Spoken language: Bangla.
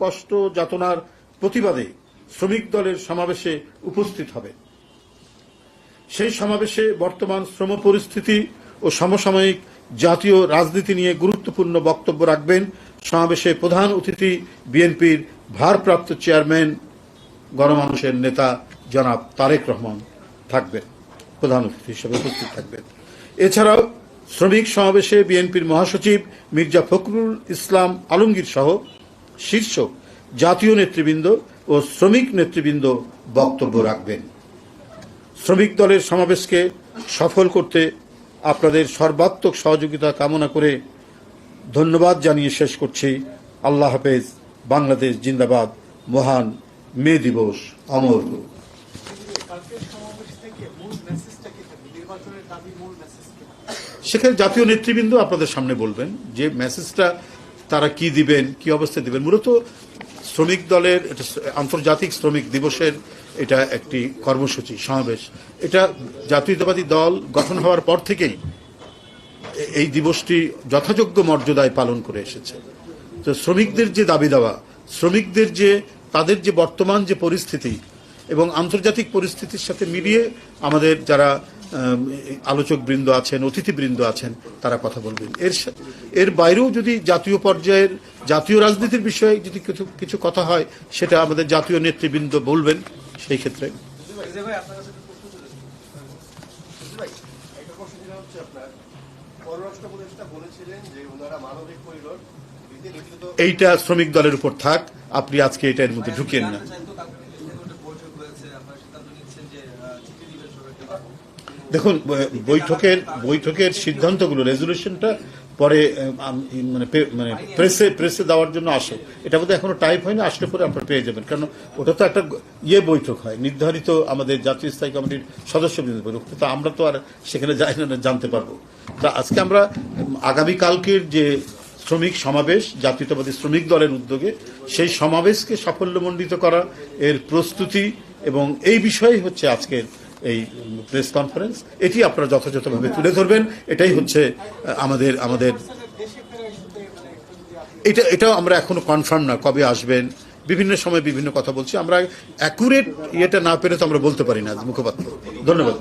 কষ্ট যাতনার প্রতিবাদে শ্রমিক দলের সমাবেশে উপস্থিত হবে। সেই সমাবেশে বর্তমান শ্রম পরিস্থিতি ও সমসাময়িক জাতীয় রাজনীতি নিয়ে গুরুত্বপূর্ণ বক্তব্য রাখবেন। সমাবেশে প্রধান অতিথি বিএনপির ভারপ্রাপ্ত চেয়ারম্যান গণমানুষের নেতা জনাব তারেক রহমান থাকবেন, প্রধান অতিথি হিসেবে উপস্থিত থাকবেন। এছাড়াও শ্রমিক সমাবেশে বিএনপির মহাসচিব মির্জা ফখরুল ইসলাম আলমগীর সহ শীর্ষ জাতীয় নেতৃবৃন্দ ও শ্রমিক নেতৃবৃন্দ বক্তব্য রাখবেন। শ্রমিক দলের সমাবেশকে সফল করতে আপনাদের সর্বাত্মক সহযোগিতা কামনা করে ধন্যবাদ জানিয়ে শেষ করছি। আল্লাহ হাফেজ। বাংলাদেশ জিন্দাবাদ। মহান মে দিবস অমর হোক। সেখানে জাতীয় নেতৃবৃন্দ আপনাদের সামনে বলবেন যে মেসেজটা তারা কি দিবেন, কি অবস্থায় দিবেন। মূলত শ্রমিক দলের আন্তর্জাতিক শ্রমিক দিবসের এটা একটি কর্মসূচি সমাবেশ। এটা জাতীয়তাবাদী দল গঠন হওয়ার পর থেকেই এই দিবসটি যথাযোগ্য মর্যাদায় পালন করে এসেছে। তো শ্রমিকদের যে দাবি দেওয়া, শ্রমিকদের যে তাদের যে বর্তমান যে পরিস্থিতি এবং আন্তর্জাতিক পরিস্থিতির সাথে মিলিয়ে আমাদের যারা আলোচক বৃন্দ আছেন, অতিথিবৃন্দ আছেন, তারা কথা বলবেন। এর বাইরেও যদি জাতীয় পর্যায়ের জাতীয় রাজনীতির বিষয়ে যদি কিছু কথা হয়, সেটা আমাদের জাতীয় নেতৃবৃন্দ বলবেন। সেই ক্ষেত্রে এইটা শ্রমিক দলের উপর থাক, আপনি আজকে এটার মধ্যে ঢুকিয়েন না। দেখুন, বৈঠকের সিদ্ধান্তগুলো, রেজলিউশনটা পরে মানে প্রেসে দেওয়ার জন্য আসে। এটা বোধহয় এখনো টাইপ হয়নি, আসলে পরে আপনারা পেয়ে যাবেন। কারণ ওটা তো একটা বৈঠক হয়, নির্ধারিত আমাদের জাতীয় স্থায়ী কমিটির সদস্যবৃন্দ বৈঠক, তো আমরা তো আর সেখানে যাই না, জানতে পারবো। তা আজকে আমরা আগামীকালকের যে শ্রমিক সমাবেশ জাতীয়তাবাদী শ্রমিক দলের উদ্যোগে, সেই সমাবেশকে সাফল্যমণ্ডিত করা, এর প্রস্তুতি এবং এই বিষয়ই হচ্ছে আজকের এই প্রেস কনফারেন্স। এটি আপনারা যথাযথভাবে তুলে ধরবেন। এটাই হচ্ছে আমাদের এটাও আমরা এখনো কনফার্ম না কবে আসবেন। বিভিন্ন সময় বিভিন্ন কথা বলছি, আমরা অ্যাকুরেট ইয়েটা না পেরে তো আমরা বলতে পারি না মুখপাত্র। ধন্যবাদ।